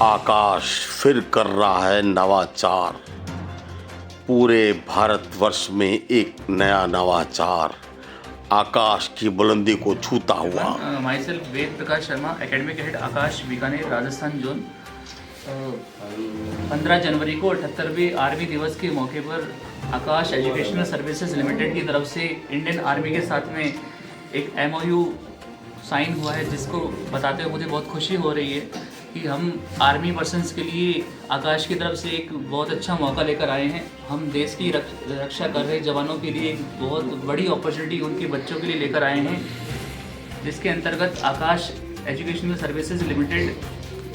आकाश फिर कर रहा है नवाचार। पूरे भारतवर्ष में एक नया नवाचार आकाश की बुलंदी को छूता हुआ। Myself Ved Prakash Sharma, academic head Aakash Bikaner Rajasthan zone. 15 जनवरी को 78वें आर्मी दिवस के मौके पर आकाश एजुकेशनल सर्विसेज लिमिटेड की तरफ से इंडियन आर्मी के साथ में एक MOU साइन हुआ है, जिसको बताते हुए मुझे बहुत खुशी हो रही है कि हम आर्मी पर्सन्स के लिए आकाश की तरफ से एक बहुत अच्छा मौका लेकर आए हैं। हम देश की रक्षा कर रहे जवानों के लिए एक बहुत बड़ी अपॉर्चुनिटी उनके बच्चों के लिए लेकर आए हैं, जिसके अंतर्गत आकाश एजुकेशनल सर्विसेज लिमिटेड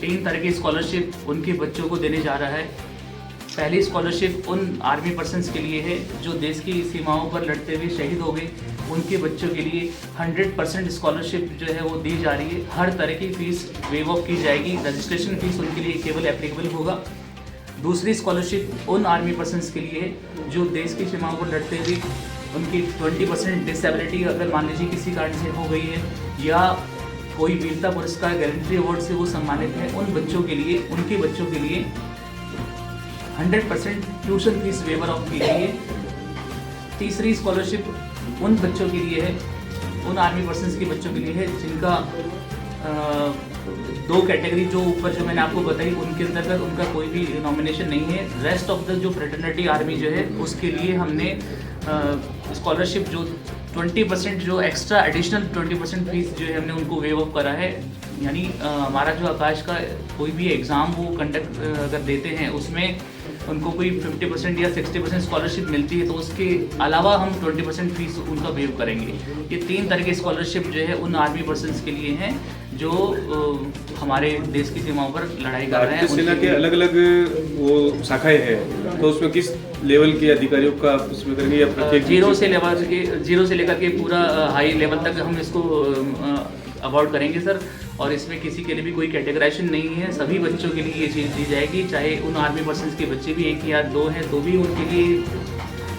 3 तरह की स्कॉलरशिप उनके बच्चों को देने जा रहा है। पहली स्कॉलरशिप उन आर्मी पर्सन्स के लिए है जो देश की सीमाओं पर लड़ते हुए शहीद हो गए। उनके बच्चों के लिए 100% स्कॉलरशिप जो है वो दी जा रही है। हर तरह की फ़ीस वेव ऑफ की जाएगी। रजिस्ट्रेशन फ़ीस उनके लिए केवल एप्लीकेबल होगा। दूसरी स्कॉलरशिप उन आर्मी पर्सन्स के लिए है जो देश की सीमाओं पर लड़ते हुए उनकी 20% डिसेबिलिटी अगर मान लीजिए किसी कारण से हो गई है या कोई वीरता पुरस्कार गैलेंट्री अवार्ड से वो सम्मानित है, उन बच्चों के लिए, उनके बच्चों के लिए 100% ट्यूशन फीस वेवर ऑफ की गई है। तीसरी स्कॉलरशिप उन बच्चों के लिए है, उन आर्मी पर्सन्स के बच्चों के लिए है जिनका 2 कैटेगरी जो ऊपर जो मैंने आपको बताई उनके अंतर्गत उनका कोई भी नॉमिनेशन नहीं है। रेस्ट ऑफ द जो फ्रेटर्निटी आर्मी जो है उसके लिए हमने स्कॉलरशिप जो 20% जो एक्स्ट्रा एडिशनल 20% फीस जो है हमने उनको वेव ऑफ करा है। यानी हमारा जो आकाश का कोई भी एग्ज़ाम वो कंडक्ट अगर देते हैं उसमें उनको कोई 50% या 60% स्कॉलरशिप मिलती है, तो उसके अलावा हम 20% फीस उनका वेव करेंगे। ये 3 तरह की स्कॉलरशिप जो है उन आर्मी पर्सन्स के लिए हैं जो हमारे देश की सीमाओं पर लड़ाई कर रहे हैं। सेना के अलग अलग वो शाखाएं हैं, तो उसमें किस लेवल के अधिकारियों का उसमें करेंगे या प्रत्येक जीरो से लेकर के पूरा हाई लेवल तक हम इसको अवॉर्ड करेंगे सर। और इसमें किसी के लिए भी कोई कैटेगराइजेशन नहीं है, सभी बच्चों के लिए ये चीज़ दी जाएगी। चाहे उन आर्मी पर्सन्स के बच्चे भी 1 या 2 हैं तो भी उनके लिए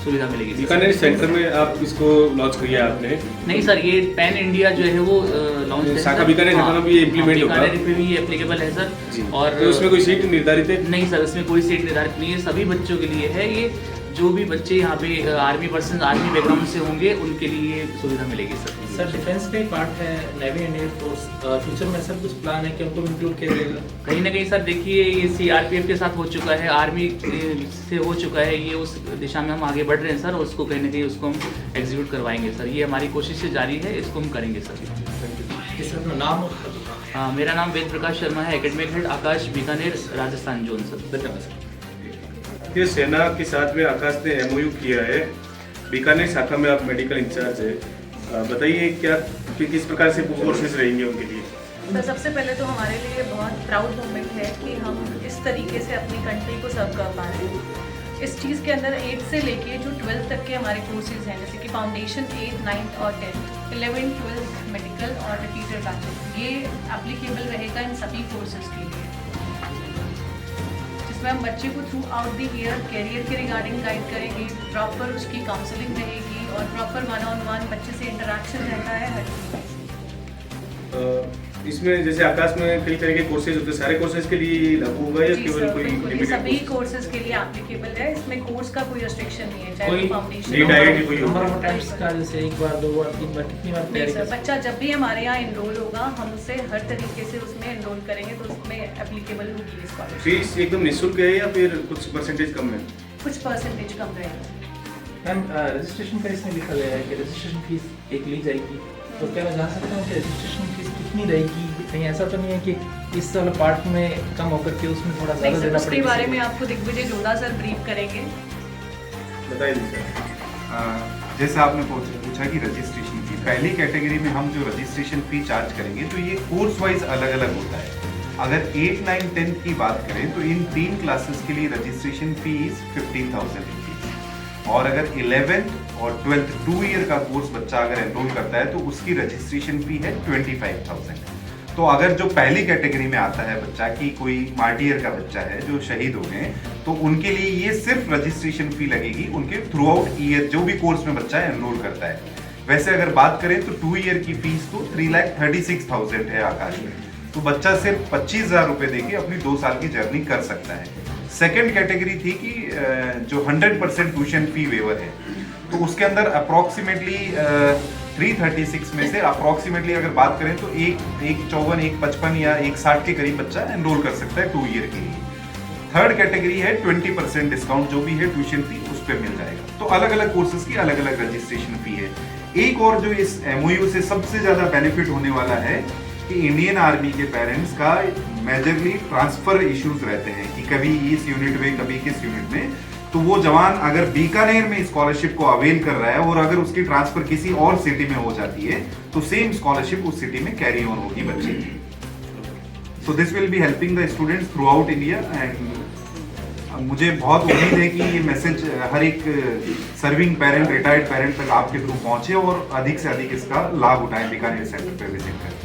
सुविधा मिलेगी। बीकानेर सेंटर में आप इसको लॉन्च किया आपने? नहीं सर, ये पैन इंडिया जो है वो लॉन्च शाखा बीकानेर में भी इम्प्लीमेंट होगा? बीकानेर पे भी ये एप्लीकेबल है सर। और तो उसमें कोई सीट निर्धारित है? नहीं सर, इसमें कोई सीट निर्धारित नहीं है, सभी बच्चों के लिए है। ये जो भी बच्चे यहाँ पे आर्मी पर्सन आर्मी बैकग्राउंड से होंगे उनके लिए सुविधा मिलेगी सर। सर डिफेंस का ही पार्ट है नेवी एंड एयरफोर्स, फ्यूचर में सर कुछ प्लान है कि उनको इंक्लूड किया जाएगा? कहीं ना कहीं सर देखिए, ये CRPF के साथ हो चुका है, आर्मी से हो चुका है, ये उस दिशा में हम आगे बढ़ रहे हैं सर। उसको कहीं ना कहीं उसको हम एग्जीक्यूट करवाएंगे सर। ये हमारी कोशिश जारी है, इसको हम करेंगे सर। सर अपना नाम? मेरा नाम वेद प्रकाश शर्मा है, academic head Aakash Bikaner Rajasthan zone sir. धन्यवाद सर। ये सेना के साथ में आकाश ने MOU किया है, बीकानेर शाखा में आप मेडिकल इंचार्ज है, बताइए क्या किस प्रकार से कोर्सेज रहेंगे उनके लिए? तो सबसे पहले तो हमारे लिए बहुत प्राउड मोमेंट है कि हम इस तरीके से अपनी कंट्री को सर्व कर पा रहे हैं। इस चीज़ के अंदर 8 से लेके जो 12 तक के हमारे कोर्सेज हैं, जैसे कि फाउंडेशन 8, 9 और 10, 11, 12 मेडिकल और रिपीटर बैचेस, ये एप्लीकेबल रहेगा इन सभी कोर्सेज के लिए, जिसमें हम बच्चे को throughout the year career के रिगार्डिंग गाइड करेंगे। प्रॉपर उसकी काउंसलिंग रहेगी और प्रॉपर 1-on-1 बच्चे से इंटरेक्शन रहता है हर चीज़। इसमें जैसे आकाश में कई तरह के कोर्सेज होते हैं, सारे कोर्सेज के लिए लागू होगा या केवल कोई लिमिटेड? सभी कोर्सेज के लिए एप्लीकेबल है, इसमें कोर्स का कोई रेस्ट्रिक्शन नहीं है, चाहे फाउंडेशन जैसे 1 बार 2 बार 3 बार कितनी बार? नहीं सर, बच्चा जब भी हमारे यहाँ एनरोल होगा हम उसे हर तरीके से उसमें एनरोल करेंगे तो उसमें एप्लीकेबल होगी स्कॉलरशिप। फीस एकदम निःशुल्क है या फिर कुछ परसेंटेज कम है? कुछ परसेंटेज कम रहेगा। मैम रजिस्ट्रेशन का इसमें लिखा गया है कि रजिस्ट्रेशन फीस एक ली जाएगी, तो क्या मैं जान सकता हूँ कि रजिस्ट्रेशन फीस कितनी रहेगी? कहीं ऐसा तो नहीं है कि इस वाले पार्ट में कम होकर के उसमें थोड़ा ज़्यादा देना पड़ेगा? उसके बारे में आपको दिग्विजय जोधा सर ब्रीफ करेंगे। बताइए सर। जैसे आपने पूछा कि रजिस्ट्रेशन फी, पहली कैटेगरी में हम जो रजिस्ट्रेशन फी चार्ज करेंगे तो ये कोर्स वाइज अलग अलग होता है। अगर 8, 9, 10 की बात करें तो इन 3 क्लासेस के लिए रजिस्ट्रेशन फीस 15,000 रुपीज, और अगर 11th और 12th 2 ईयर का कोर्स बच्चा अगर एनरोल करता है तो उसकी रजिस्ट्रेशन फी है 25,000। तो अगर जो पहली कैटेगरी में आता है बच्चा कि कोई मार्टियर का बच्चा है जो शहीद हो गए, तो उनके लिए ये सिर्फ रजिस्ट्रेशन फी लगेगी उनके थ्रू आउट ईयर जो भी कोर्स में बच्चा एनरोल करता है। वैसे अगर बात करें तो 2 ईयर की फीस तो 3,36,000 है आकाश में, तो बच्चा सिर्फ 25,000 रुपए देके अपनी 2 साल की जर्नी कर सकता है। सेकेंड कैटेगरी थी कि जो 100% ट्यूशन फी वेवर है, तो उसके अंदर अप्रोक्सीमेटली 336 में से अप्रोक्सीमेटली अगर बात करें तो एक 54, एक 55 या एक 60 के करीब बच्चा एनरोल कर सकता है 2 ईयर के लिए। थर्ड कैटेगरी है 20% डिस्काउंट, जो भी है ट्यूशन फी उस पर मिल जाएगा। तो अलग अलग कोर्सेज की अलग अलग रजिस्ट्रेशन फी है। एक और जो इस एमओयू से सबसे ज्यादा बेनिफिट होने वाला है कि इंडियन आर्मी के पेरेंट्स का मेजरली ट्रांसफर इश्यूज रहते हैं कि कभी इस यूनिट में कभी किस यूनिट में, तो वो जवान अगर बीकानेर में स्कॉलरशिप को अवेल कर रहा है और अगर उसकी ट्रांसफर किसी और सिटी में हो जाती है तो सेम स्कॉलरशिप उस सिटी में कैरी ऑन होगी बच्चे की। So this will be helping the students through out India and मुझे बहुत उम्मीद है कि ये मैसेज हर एक सर्विंग पेरेंट, रिटायर्ड पेरेंट तक आपके थ्रू पहुंचे और अधिक से अधिक इसका लाभ उठाएं बीकानेर सेंटर पे विजिट करके।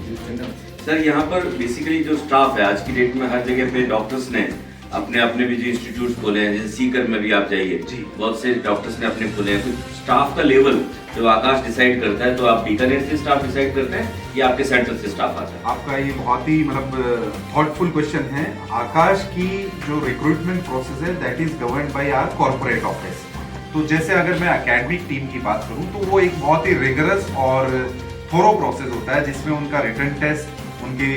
सर यहाँ पर बेसिकली जो स्टाफ है आज की डेट में हर जगह पे डॉक्टर्स ने अपने अपने भी जो इंस्टीट्यूट खोले हैं, जैसे सीकर में भी आप जाइए बहुत से डॉक्टर्स ने अपने खोले हैं। तो स्टाफ का लेवल जो आकाश डिसाइड करता है, तो आप बीकानेर से स्टाफ डिसाइड करते हैं या आपके सेंटर से स्टाफ आता है? आपका ये बहुत ही मतलब थॉटफुल क्वेश्चन है। आकाश की जो रिक्रूटमेंट प्रोसेस है that is governed by our corporate office. तो जैसे अगर मैं एकेडमिक टीम की बात करूं तो वो एक बहुत ही रिगरस और थोरो प्रोसेस होता है जिसमें उनका रिटन टेस्ट, उनके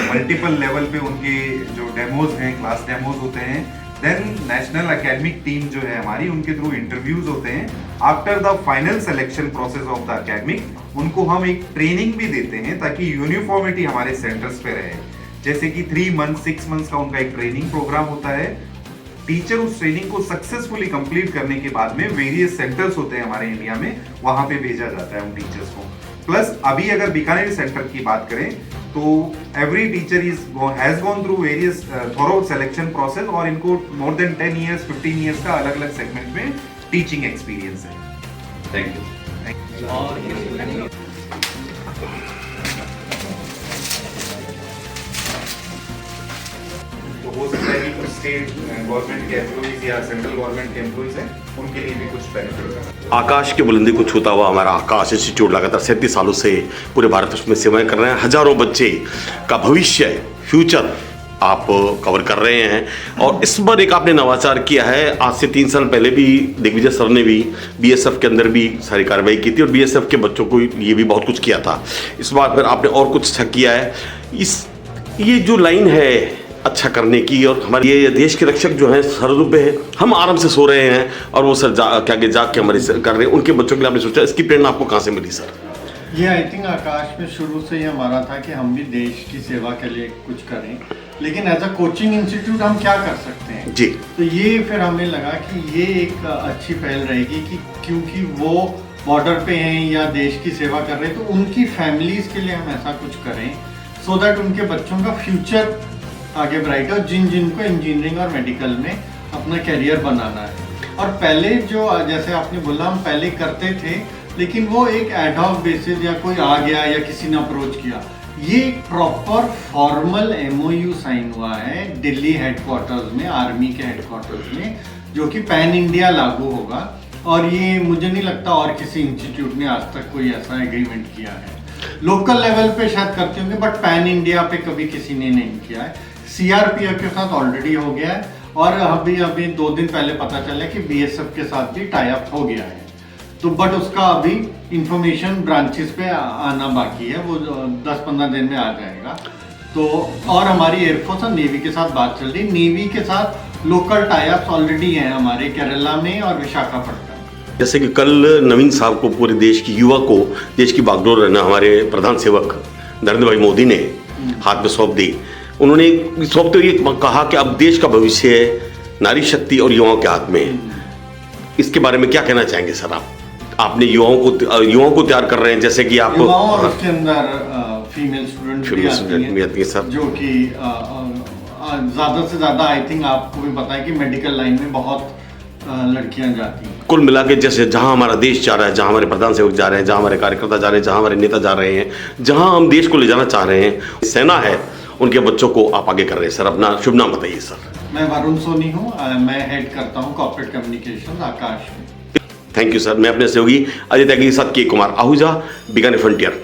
मल्टीपल लेवल पे उनके जो डेमोज हैं, क्लास डेमोज होते हैं, देन नेशनल एकेडमिक टीम जो है हमारी, उनके थ्रू इंटरव्यूज होते हैं। After the final selection process of the academic उनको हम एक ट्रेनिंग भी देते हैं ताकि यूनिफॉर्मिटी हमारे सेंटर्स पे रहे। जैसे कि 3 मंथ 6 मंथ्स का उनका एक ट्रेनिंग प्रोग्राम होता है। टीचर उस ट्रेनिंग को सक्सेसफुली कंप्लीट करने के बाद में वेरियस सेंटर्स होते हैं हमारे इंडिया में, वहां पे भेजा जाता है उन टीचर्स को। प्लस अभी अगर बीकानेर सेंटर की बात करें तो every teacher has gone through various thorough selection process और इनको मोर देन 10 इयर्स 15 इयर्स का अलग अलग सेगमेंट में टीचिंग एक्सपीरियंस है। Thank you. और तो हो सकता है कि कुछ स्टेट गवर्नमेंट के एम्प्लॉइज या सेंट्रल गवर्नमेंट के एम्प्लॉइज हैं, उनके लिए भी कुछ बेनिफिट है। आकाश की बुलंदी को छूता हुआ हमारा आकाश इंस्टीट्यूट लगातार 37 सालों से पूरे भारत में सेवाएं कर रहे हैं। हजारों बच्चे का भविष्य, फ्यूचर आप कवर कर रहे हैं। और इस बार एक आपने नवाचार किया है। आज से 3 साल पहले भी दिग्विजय सर ने भी बीएसएफ के अंदर भी सारी कार्रवाई की थी और बीएसएफ के बच्चों को ये भी बहुत कुछ किया था। इस बार फिर आपने और कुछ अच्छा किया है। ये जो लाइन है अच्छा करने की, और हमारे ये देश के रक्षक जो हैं सरहदों पे है, हम आराम से सो रहे हैं और वो सर क्या जाग के हमारे कर रहे हैं, उनके बच्चों के लिए आपने सोचा इसकी प्रेरणा आपको कहाँ से मिली सर? ये आई थिंक आकाश में शुरू से ही हमारा था कि हम भी देश की सेवा के लिए कुछ करें, लेकिन एज अ कोचिंग इंस्टीट्यूट हम क्या कर सकते हैं जी। तो ये फिर हमें लगा कि ये एक अच्छी पहल रहेगी कि क्योंकि वो बॉर्डर पे हैं या देश की सेवा कर रहे हैं तो उनकी फैमिलीज के लिए हम ऐसा कुछ करें सो दैट उनके बच्चों का फ्यूचर आगे ब्राइट हो, जिनको इंजीनियरिंग और मेडिकल में अपना करियर बनाना है। और पहले जो जैसे आपने बोला हम पहले करते थे, लेकिन वो एक एडहॉक बेसिस या कोई आ गया या किसी ने अप्रोच किया। ये एक प्रॉपर फॉर्मल एमओयू साइन हुआ है दिल्ली हेडक्वार्टर्स में, आर्मी के हेडक्वार्टर्स में, जो कि पैन इंडिया लागू होगा। और ये मुझे नहीं लगता और किसी इंस्टीट्यूट ने आज तक कोई ऐसा एग्रीमेंट किया है। लोकल लेवल पे शायद करते होंगे बट पैन इंडिया पे कभी किसी ने नहीं किया है। सीआरपीएफ के साथ ऑलरेडी हो गया है और अभी 2 दिन पहले पता चला कि बीएसएफ के साथ भी टाई अप हो गया है। तो बट उसका अभी इंफॉर्मेशन ब्रांचेस पे आना बाकी है, वो 10-15 दिन में आ जाएगा। तो और हमारी एयरफोर्स और नेवी के साथ बात चल रही है। नेवी के साथ लोकल टाई अप्स ऑलरेडी हैं हमारे केरला में और विशाखापट्टनम। जैसे कि कल नवीन साहब को, पूरे देश की युवा को देश की बागडोर रहना हमारे प्रधान सेवक नरेंद्र भाई मोदी ने हाथ में सौंप दी। उन्होंने सौंपते हुए कहा कि अब देश का भविष्य नारी शक्ति और युवाओं के हाथ में है। इसके बारे में क्या कहना चाहेंगे सर आप? आपने युवाओं को तैयार कर रहे हैं, जैसे कि आप युवाओं और उसके अंदर फीमेल स्टूडेंट भी आती हैं सर, जो कि ज़्यादा से ज़्यादा आई थिंक आपको भी पता है कि मेडिकल लाइन में बहुत लड़कियां जाती हैं। कुल मिला के जैसे जहां हमारा देश जा रहा है, जहां हमारे प्रधान सेवक जा रहे हैं, जहां हमारे कार्यकर्ता जा रहे हैं, जहां हमारे नेता जा रहे हैं, जहां हम देश को ले जाना चाह रहे हैं, सेना है, उनके बच्चों को आप आगे कर रहे हैं। सर अपना शुभ नाम बताइए सर। मैं वरुण सोनी हूँ, मैं हेड करता हूँ कॉर्पोरेट कम्युनिकेशन आकाश में। Thank you sir. मैं अपने सहयोगी अजय त्यागी के साथ के कुमार आहूजा, बीकानेर फ्रंटियर।